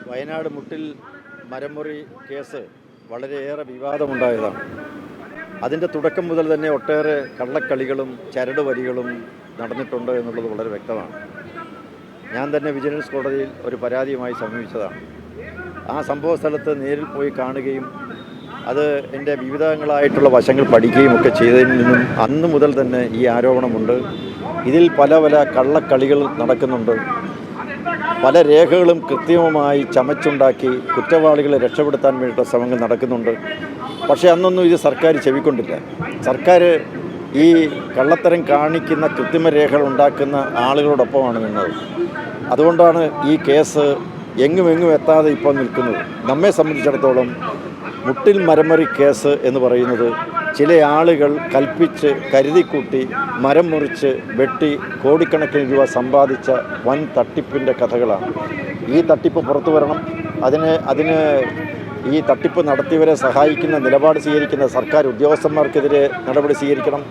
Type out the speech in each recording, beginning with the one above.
വയനാട് മുട്ടിൽ മരമുറി case വളരെയേറെ വിവാദമുണ്ടായതാണ്. അതിൻ്റെ തുടക്കം മുതൽ തന്നെ ഒട്ടേറെ കള്ളക്കളികളും ചരടുവലികളും നടന്നിട്ടുണ്ട് എന്നുള്ളത് വളരെ വ്യക്തമാണ്. ഞാൻ തന്നെ വിജിലൻസ് കോടതിയിൽ ഒരു പരാതിയുമായി സമീപിച്ചതാണ്. ആ സംഭവ സ്ഥലത്ത് നേരിൽ പോയി കാണുകയും അത് എൻ്റെ വിവിധങ്ങളായിട്ടുള്ള വശങ്ങൾ പഠിക്കുകയും ഒക്കെ ചെയ്തതിൽ നിന്നും അന്ന് മുതൽ തന്നെ ഈ ആരോപണമുണ്ട്. ഇതിൽ പല കള്ളക്കളികൾ നടക്കുന്നുണ്ട്. പല രേഖകളും കൃത്രിമമായി ചമച്ചുണ്ടാക്കി കുറ്റവാളികളെ രക്ഷപ്പെടുത്താൻ വേണ്ടിയിട്ട് ശ്രമങ്ങൾ നടക്കുന്നുണ്ട്. പക്ഷേ അന്നൊന്നും ഇത് സർക്കാർ ചെവിക്കൊണ്ടില്ല. സർക്കാർ ഈ കള്ളത്തരം കാണിക്കുന്ന കൃത്രിമ രേഖകൾ ഉണ്ടാക്കുന്ന ആളുകളോടൊപ്പമാണ് നിന്നത്. അതുകൊണ്ടാണ് ഈ കേസ് എങ്ങും എത്താതെ ഇപ്പോൾ നിൽക്കുന്നത്. നമ്മെ സംബന്ധിച്ചിടത്തോളം മുട്ടിൽ മരമുറി കേസ് എന്ന് പറയുന്നത് ചില ആളുകൾ കൽപ്പിച്ച് കരുതിക്കൂട്ടി മരം മുറിച്ച് വെട്ടി കോടിക്കണക്കിന് രൂപ സമ്പാദിച്ച വൻ തട്ടിപ്പിൻ്റെ കഥകളാണ്. ഈ തട്ടിപ്പ് പുറത്തു വരണം. അതിന് ഈ തട്ടിപ്പ് നടത്തിയവരെ സഹായിക്കുന്ന നിലപാട് സ്വീകരിക്കുന്ന സർക്കാർ ഉദ്യോഗസ്ഥന്മാർക്കെതിരെ നടപടി സ്വീകരിക്കണം.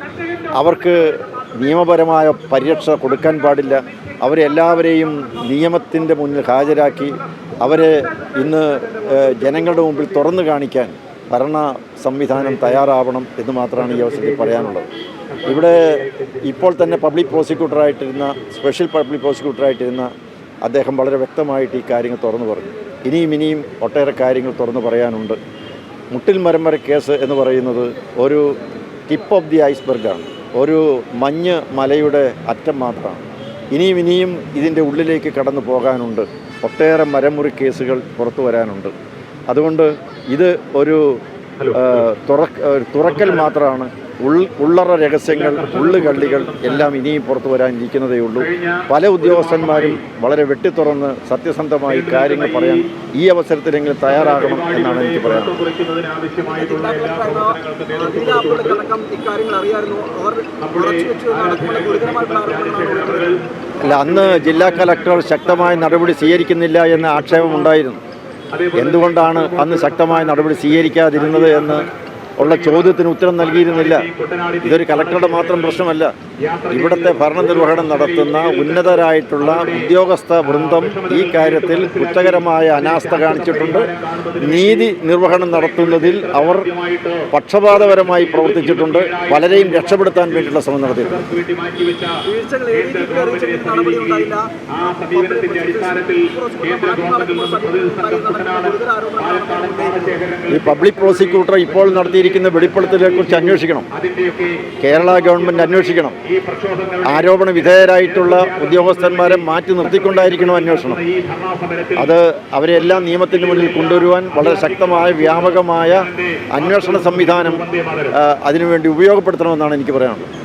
അവർക്ക് നിയമപരമായ പരിരക്ഷ കൊടുക്കാൻ പാടില്ല. അവരെല്ലാവരെയും നിയമത്തിൻ്റെ മുന്നിൽ ഹാജരാക്കി അവരെ ഇന്ന് ജനങ്ങളുടെ മുമ്പിൽ തുറന്നു കാണിക്കാൻ ഭരണ സംവിധാനം തയ്യാറാവണം എന്ന് മാത്രമാണ് ഈ അവസരത്തിൽ പറയാനുള്ളത്. ഇവിടെ ഇപ്പോൾ തന്നെ സ്പെഷ്യൽ പബ്ലിക് പ്രോസിക്യൂട്ടറായിട്ടിരുന്ന അദ്ദേഹം വളരെ വ്യക്തമായിട്ട് ഈ കാര്യങ്ങൾ തുറന്നു പറഞ്ഞു. ഇനിയും ഒട്ടേറെ കാര്യങ്ങൾ തുറന്നു പറയാനുണ്ട്. മുട്ടിൽ മരമുറി കേസ് എന്ന് പറയുന്നത് ഒരു ടിപ്പ് ഓഫ് ദി ഐസ്ബർഗാണ്. ഒരു മഞ്ഞ് മലയുടെ അറ്റം മാത്രമാണ്. ഇനിയും ഇതിൻ്റെ ഉള്ളിലേക്ക് കടന്നു പോകാനുണ്ട്. ഒട്ടേറെ മരമുറി കേസുകൾ പുറത്തു വരാനുണ്ട്. അതുകൊണ്ട് ഇത് ഒരു തുറക്കൽ മാത്രമാണ്. ഉള്ളറ രഹസ്യങ്ങൾ, ഉള്ളുകള്ളികൾ എല്ലാം ഇനിയും പുറത്തു വരാനിരിക്കുന്നതേ ഉള്ളൂ. പല ഉദ്യോഗസ്ഥന്മാരും വളരെ വെട്ടിത്തുറന്ന് സത്യസന്ധമായി കാര്യങ്ങൾ പറയാൻ ഈ അവസരത്തിലെങ്കിലും തയ്യാറാകണം എന്നാണ് എനിക്ക് പറയാനുള്ളത്. അല്ല, അന്ന് ജില്ലാ കലക്ടർ ശക്തമായ നടപടി സ്വീകരിക്കുന്നില്ല എന്ന ആക്ഷേപമുണ്ടായിരുന്നു. എന്തുകൊണ്ടാണ് അന്ന് ശക്തമായ നടപടി സ്വീകരിക്കാതിരുന്നത് എന്ന് ഉള്ള ചോദ്യത്തിന് ഉത്തരം നൽകിയിരുന്നില്ല. ഇതൊരു കലക്ടറുടെ മാത്രം പ്രശ്നമല്ല. ഇവിടുത്തെ ഭരണനിർവഹണം നടത്തുന്ന ഉന്നതരായിട്ടുള്ള ഉദ്യോഗസ്ഥ വൃന്ദം ഈ കാര്യത്തിൽ കുറ്റകരമായ അനാസ്ഥ കാണിച്ചിട്ടുണ്ട്. നീതി നിർവഹണം നടത്തുന്നതിൽ അവർ പക്ഷപാതപരമായി പ്രവർത്തിച്ചിട്ടുണ്ട്. പലരെയും രക്ഷപ്പെടുത്താൻ വേണ്ടിയുള്ള ശ്രമം നടത്തിയിട്ടുണ്ട്. ഈ പബ്ലിക് പ്രോസിക്യൂട്ടർ ഇപ്പോൾ നടത്തിയിരിക്കുന്ന വെളിപ്പെടുത്തലിനെക്കുറിച്ച് അന്വേഷിക്കണം. കേരള ഗവൺമെൻറ് അന്വേഷിക്കണം. ആരോപണ വിധേയരായിട്ടുള്ള ഉദ്യോഗസ്ഥന്മാരെ മാറ്റി നിർത്തിക്കൊണ്ടായിരിക്കണം അന്വേഷണം. അത് അവരെല്ലാം നിയമത്തിന് മുന്നിൽ കൊണ്ടുവരുവാൻ വളരെ ശക്തമായ വ്യാപകമായ അന്വേഷണ സംവിധാനം അതിനുവേണ്ടി ഉപയോഗപ്പെടുത്തണമെന്നാണ് എനിക്ക് പറയാനുള്ളത്.